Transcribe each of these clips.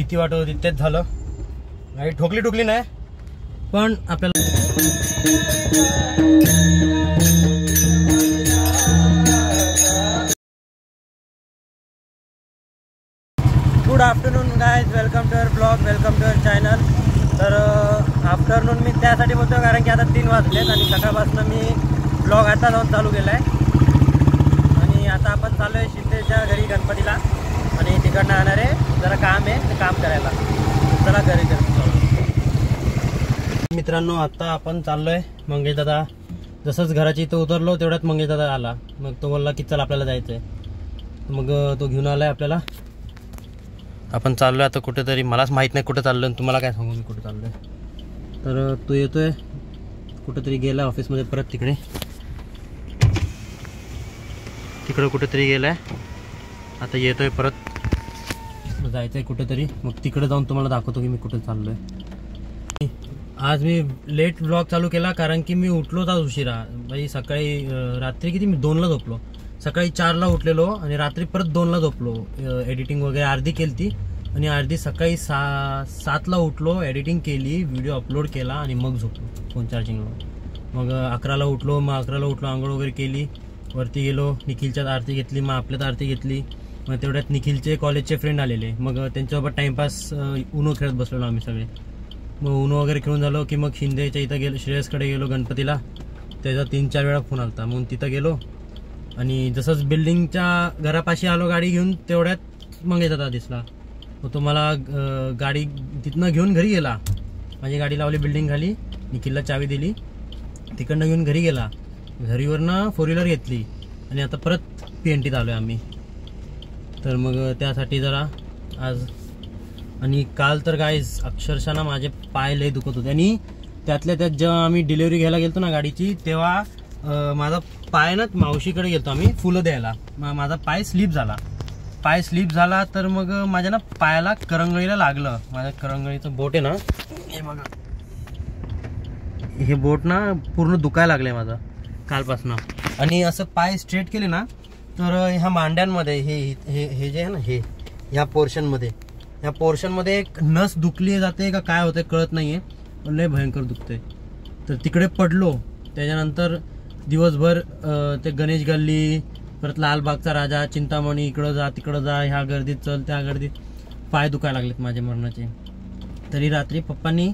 भीती वाटत होती तेच झालं. गाडी ठोकली नाही पण आपल्याला good afternoon guys, welcome to our blog, welcome to our channel. तर आफ्टरनून मी त्यासाठी बोलतो कारण की आता 3 वाजलेत आणि सकाळपासून मी ब्लॉग आता जाऊन चालू केला आहे. आणि आता आपण चाललो आहे शिंदेच्या घरी गणपतीला आणि तिकडनं आणणार आहे, जरा काम आहे ते काम करायला. चला घरी करतो. मित्रांनो आता आपण चाललो आहे मंगेश दादा. जसंच घराची इथं उतरलो तेवढ्यात मंगेश दादा आला. मग तो बोलला की चला आपल्याला जायचं आहे. मग तो घेऊन आला आहे आपल्याला. आपण चाललो आहे आता कुठेतरी, मलाच माहीत नाही कुठं चाललो, तुम्हाला काय सांगू मी कुठं चाललो आहे. तर तो येतोय कुठेतरी गेला ऑफिसमध्ये, परत तिकडे कुठेतरी गेला आहे. आता येतोय परत, जायचं आहे कुठेतरी. मग तिकडे जाऊन तुम्हाला दाखवतो की मी कुठे चाललो आहे. आज मी लेट व्लॉग चालू केला कारण की मी उठलो होता उशिरा. भाई सकाळी रात्री किती मी 2ला झोपलो. सकाळी 4ला उठलेलो आणि रात्री परत 2ला झोपलो. एडिटिंग वगैरे अर्धी केली ती आणि अर्धी सकाळी 7ला उठलो, एडिटिंग केली, व्हिडिओ अपलोड केला आणि मग झोपलो फोन चार्जिंगला. मग 11ला उठलो. आंघोळ वगैरे केली, वरती गेलो, निखिलच्यात आरती घेतली, मग आपल्यात आरती घेतली. मग तेवढ्यात निखिलचे कॉलेजचे फ्रेंड आलेले, मग त्यांच्यासोबत टाइमपास उनो खेळत बसलेलो आम्ही सगळे. मग उनो वगैरे खेळून झालो की मग शिंदेच्या इथं गेलो, श्रेयसकडे गेलो गणपतीला. त्याचा 3-4 वेळा फोन आलता. मग तिथं गेलो आणि जसंच बिल्डिंगच्या घरापाशी आलो गाडी घेऊन, तेवढ्यात मग येतात दिसला. मग तो मला गाडी तिथनं घेऊन घरी गेला. माझी गाडी लावली बिल्डिंग खाली, निखिलला चावी दिली, तिकडनं घेऊन घरी गेला. घरीवरनं 4 व्हीलर घेतली आणि आता परत PNTत आलो आहे आम्ही. तर मग त्यासाठी जरा आज आणि काल तर गाईज अक्षरशः ना माझे पाय लय दुखत होते. आणि त्यातल्या त्यात जेव्हा आम्ही डिलिव्हरी घ्यायला गेलतो ना गाडीची, तेव्हा माझा पाय ना मावशीकडे गेलतो आम्ही फुलं द्यायला. माझा पाय स्लिप झाला. तर मग माझ्या ना पायाला करंगळीला लागलं. माझ्या करंगळीचं बोट आहे ना, हे बघा, हे बोट ना पूर्ण दुखायला लागलंय माझं कालपासून. आणि असं पाय स्ट्रेट केले ना तर ह्या मांड्यांमध्ये हे जे आहे ना, ह्या पोर्शनमध्ये एक नस दुखली जाते का काय होते कळत नाहीये, पण लय भयंकर दुखते. तर तिकडे पडलो. त्याच्यानंतर दिवसभर ते गणेश गल्ली, परत लालबागचा राजा, चिंतामणी, इकडं जा तिकडं जा, ह्या गर्दीत चल त्या गर्दीत, पाय दुखायला लागलेत माझे मरणाचे. तरी रात्री पप्पांनी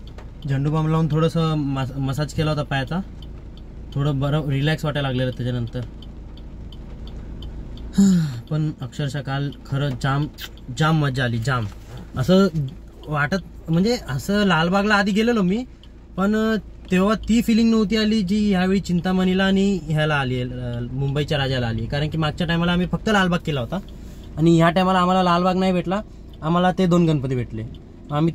झेंडू बाम लावून थोडंसं मसाज केला होता पायाचा, थोडं बरं रिलॅक्स वाटायला लागलेलं त्याच्यानंतर. पण अक्षरशः काल खरं जाम मजा आली. जाम असं वाटत, म्हणजे असं लालबागला आधी गेलेलो मी, पण तेव्हा ती फिलिंग नव्हती आली जी ह्यावेळी चिंतामणीला आणि ह्याला आली, मुंबईच्या राजाला आली. कारण की मागच्या टायमाला आम्ही फक्त लालबाग केला होता आणि ह्या टायमाला आम्हाला लालबाग नाही भेटला, आम्हाला ते 2 गणपती भेटले. आम्ही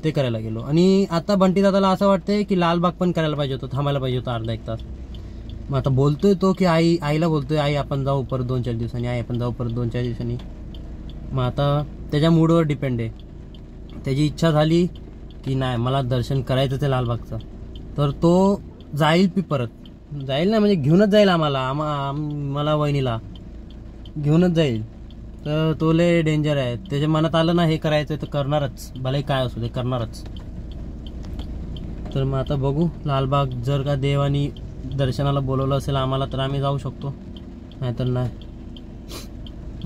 ते करायला गेलो. आणि आता बंटी दादाला असं वाटतंय की लालबाग पण करायला पाहिजे होतं, थांबायला पाहिजे होतं अर्धा 1 तास. मग आता बोलतोय तो की आईला बोलतोय, आई आपण जाऊ परत 2-4 दिवसांनी, आई आपण जाऊ परत 2-4 दिवसांनी. मग आता त्याच्या मूडवर डिपेंड आहे. त्याची इच्छा झाली की नाही मला दर्शन करायचं ते लालबागचं, तर तो जाईल परत जाईल ना, म्हणजे घेऊनच जाईल मला वहिनीला घेऊनच जाईल. तर तो लय डेंजर आहे. त्याच्या मनात आलं ना हे करायचं तर करणारच, भले काय असू दे करणारच. तर मग आता बघू, लालबाग जर का देवानी दर्शनाला बोलवलं असेल आम्हाला तर आम्ही जाऊ शकतो, नाहीतर नाही.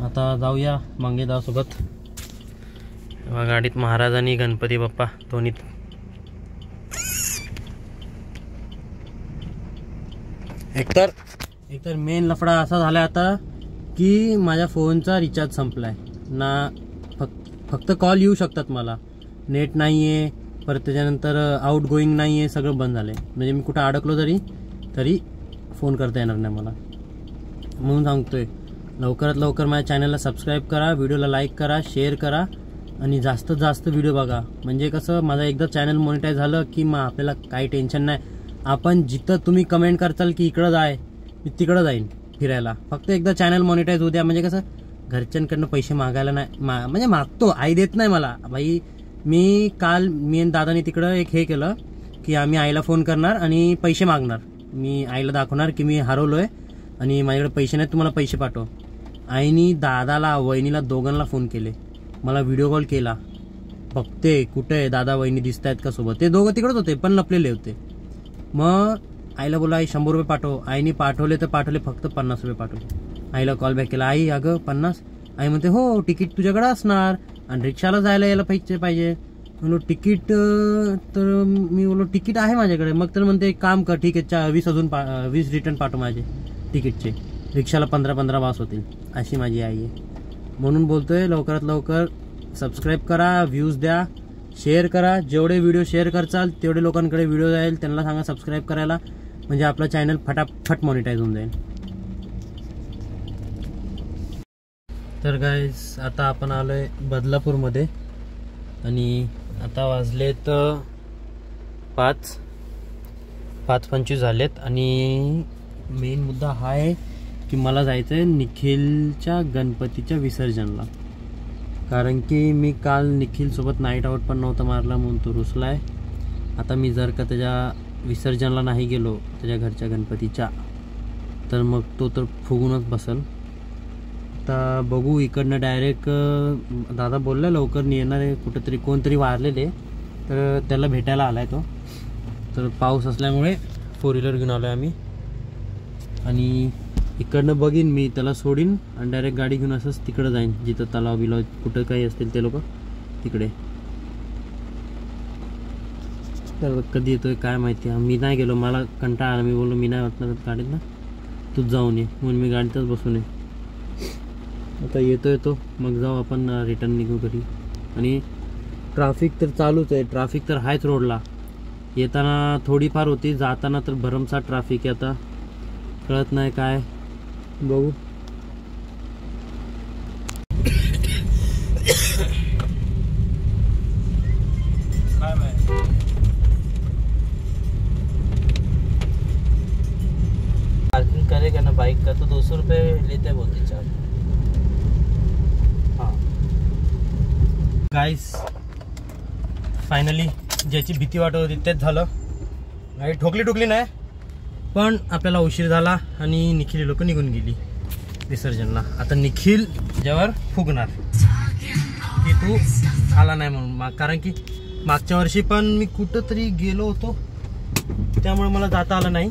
आता जाऊया मंगेदासोबत. गाडीत महाराज आणि गणपती बाप्पा दोन्ही. एकतर मेन लफडा असा झाला आता की माझ्या फोनचा रिचार्ज संपलाय ना. फक्त कॉल येऊ शकतात मला, नेट नाही आहे, परत त्याच्यानंतर आउट गोईंग नाही आहे, सगळं बंद झालं आहे. म्हणजे मी कुठं अडकलो तरी फोन करता येणार नाही मला. म्हणून सांगतोय लवकरात लवकर माझ्या चॅनलला सबस्क्राईब करा, व्हिडिओला लाईक करा, शेअर करा आणि जास्तीत जास्त व्हिडिओ बघा. म्हणजे कसं माझं एकदा चॅनल मॉनिटाईज झालं की मग आपल्याला काही टेन्शन नाही. आपण जिथं तुम्ही कमेंट करताल की इकडं जाय, मी तिकडं जाईन फिरायला. फक्त एकदा चॅनल मॉनिटाईज होऊ द्या. म्हणजे कसं घरच्यांकडनं पैसे मागायला नाही, म्हणजे मागतो, आई देत नाही मला. भाई मी आणि दादानी तिकडं एक हे केलं की आम्ही आईला फोन करणार आणि पैसे मागणार. मी आईला दाखवणार की मी हरवलोय आणि माझ्याकडे पैसे नाहीत, तुम्हाला पैसे पाठव. आईनी दादाला वहिनीला दोघांना फोन केले, मला व्हिडिओ कॉल केला बघते कुठे आहे दादा वहिनी दिसत आहेत का सोबत. ते दोघं तिकडेच होते पण लपलेले होते. मग आईला बोला आई 100 रुपये पाठव. आईने पाठवले तर पाठवले, फक्त 50 रुपये पाठवले. आईला कॉल बॅक केला, आई अगं 50. आई म्हणते हो तिकीट तुझ्याकडे असणार आणि रिक्षाला जायला यायला पैसे पाहिजे. म्हणलो तिकीट तर मी बोललो तिकीट आहे माझ्याकडे. मग तर म्हणते एक काम कर, ठीक आहे 20 रिटर्न पाठव माझे तिकीटचे, रिक्षाला 15 वास होतील. अशी माझी आई आहे. म्हणून बोलतोय लवकरात लवकर सबस्क्राईब करा, व्ह्यूज द्या, शेअर करा. जेवढे व्हिडिओ शेअर करचाल तेवढे लोकांकडे व्हिडिओ जाईल. त्यांना सांगा सबस्क्राईब करायला, म्हणजे आपलं चॅनल फटाफट मॉनिटाईज होऊन जाईल. तर गाईज आता आपण आलोय बदलापूरमध्ये आणि आता वाजलेत 5:25 झालेत. आणि मेन मुद्दा हा आहे की मला जायचं आहे निखिलच्या गणपतीच्या विसर्जनला. कारण की मी काल निखिलसोबत नाईट आऊट पण नव्हता मारला म्हणून तो रुसलाय. आता मी जर का त्याच्या विसर्जनला नाही गेलो त्याच्या घरच्या गणपतीच्या, तर मग तो तर फुगूनच बसल. आता बघू, इकडनं डायरेक्ट दादा बोलला लवकर येणार आहे, कुठेतरी कोणतरी वारलेले तर त्याला भेटायला आलाय तो. तर पाऊस असल्यामुळे 4 व्हीलर घेऊन आलो आहे आम्ही. आणि इकडनं बघीन मी त्याला सोडीन आणि डायरेक्ट गाडी घेऊन असंच तिकडं जाईन, जिथं तलाव बिलाव कुठं काही असतील ते लोक तिकडे. तर कधी येतोय काय माहिती. मी नाही गेलो, मला कंटाळा आला. मी बोललो मी नाही वाटणार गाडीत ना, तूच जाऊन ये म्हणून मी गाडीतच बसून ये. आता येतो मग जाऊ आपण रिटर्न निघू घरी. आणि ट्रॅफिक तर चालूच आहे, ट्रॅफिक तर हायच रोडला. येताना थोडीफार होती, जाताना तर भरमसाठ ट्रॅफिक आहे. आता कळत नाही काय, बघू. पार्किंग करेगा ना बाइक का तो 200 रुपये लेते बोलते चार्ज. हाँ गाइस, फायनली ज्याची भीती वाटत होती तेच झालं. गाडी ठोकली नाही, पण आपल्याला उशीर झाला आणि निखिल लोक निघून गेली विसर्जनला. आता निखिल ज्यावर फुगणार की तू आला नाही म्हणून. कारण की मागच्या वर्षी पण मी कुठंतरी गेलो होतो त्यामुळे मला जाता आलं नाही,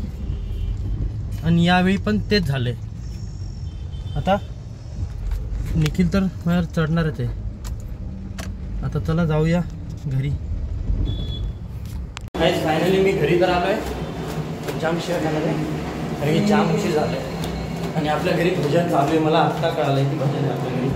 आणि यावेळी पण तेच झाले. आता निखिल तर माझ्यावर चढणारच आहे. आता चला जाऊया घरी. फायनली मी घरी तर आलोय. जाम शिवाय खाणार आहे कारण की जाम उशीर झालाय आणि आपल्या घरी भजन चालू आहे. मला आत्ता कळालंय की भजन आहे आपल्या घरी.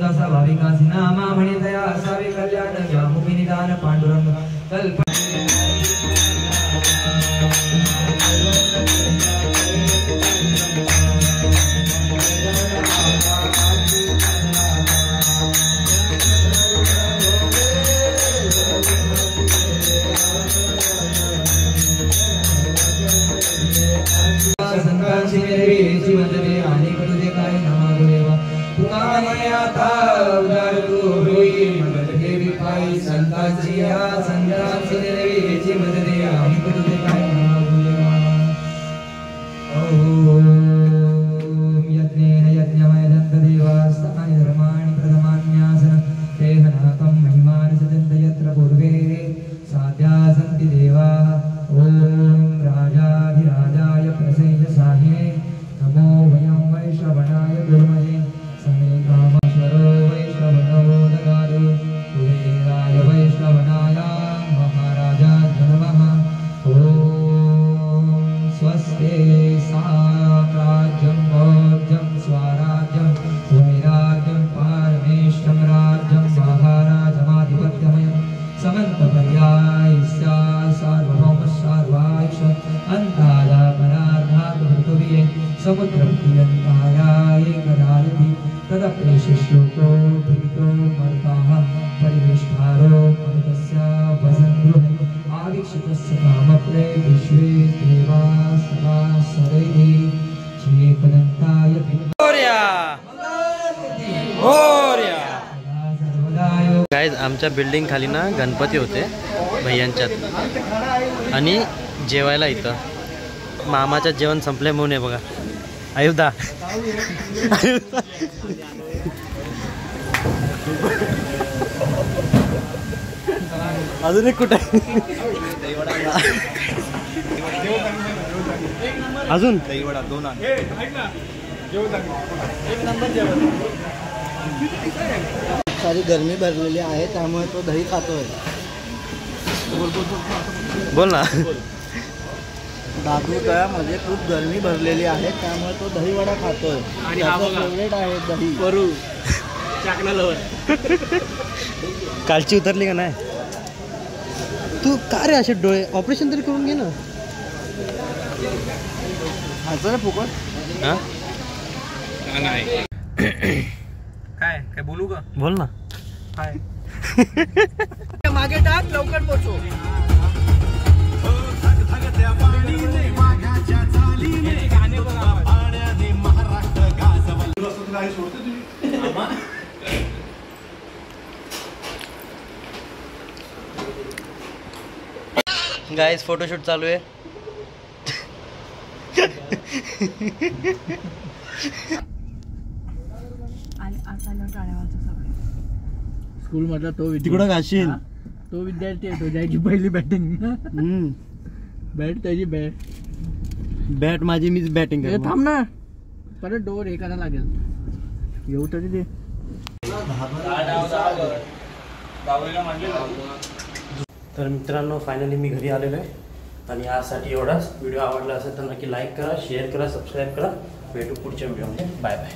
विश्वासा भाविकासी नामा म्हणितया असावे कल्याण व्यामुखी निदान पांडुरंग कल्प संतांची मेरवी वंदने आणि तुझे काय नामा गुरेवा तुकाने आता उदार तू होई मंगल देवी पाई संतांची या संतांची मेरवी वंदने आणि तुझे काय नामा गुरेवा ओम यज्ञेन यज्ञमय दंत देवास्तानि धर्माणि प्रथमान्यासन देहनाकं महिमान सजन्त यत्र पूर्वे साध्या सन्ति देवा ओम राजाधिराजाय प्रसेयसाहिने नमो वयं वैश्रवणाय गुरुमहे समे कामेश्वरो वैश्रवणो ददातु कुबेराय वैश्रवणाय महाराजा नमः ओम स्वस्ते साम्राज्यं भोज्यं स्वराज्यं भूमिराज्यं पारमेष्टं राज्यं महाराजमाधिपत्यमयं समन्तपर्यायस्य सार्वभौम सर्वायुष अन्तादा परार्धात् पृथिवीये समुद्रप्रियन्ताया एकदायति तदप्रेष्यश्लोको भीतो मर्ताः परिवेष्टारो मरुतस्य वसन्गृहे आवीक्षितस्य कामप्रे विश्वे देवा सदा सरैः चेकदन्ताय गाइस आमच्या बिल्डिंग खाली ना गणपती होते भैयांच्यात आणि जेवायला इथं मामाच्या जेवण संपले म्हणून आहे बघा अयोध्या अजून एक कुठे अजून सारी गर्मी भरलेली आहे त्यामुळे तो दही खातोय. बोल ना. दादू तळ्यामध्ये खूप गरमी भरलेली आहे त्यामुळे तो दही वडा खातोय आणि फेवरेट आहे दही वरू कालची उतरली का नाही तू का रे असे डोळे ऑपरेशन तरी करून घे ना. खायचं रे फुकट. हा काय काय बोलू का. बोल ना. काय मागे टाक लवकर पोचो. गाइस फोटोशूट चालू आहे. स्कूल मधला तो तिकडं घाशील तो विद्यार्थी आहे तो जायची पहिली बॅटिंग. बॅट त्याची बॅट माझी मीच बॅटिंग कर. थांब ना परत डोर हे करायला लागेल. येऊ तरी ते तर मित्रांनो फायनली मी घरी आलेलो आहे आणि यासाठी एवढाच. व्हिडिओ आवडला असेल तर नक्की लाईक करा, शेअर करा, सबस्क्राईब करा. भेटू पुढच्या व्हिडिओमध्ये. Bye bye.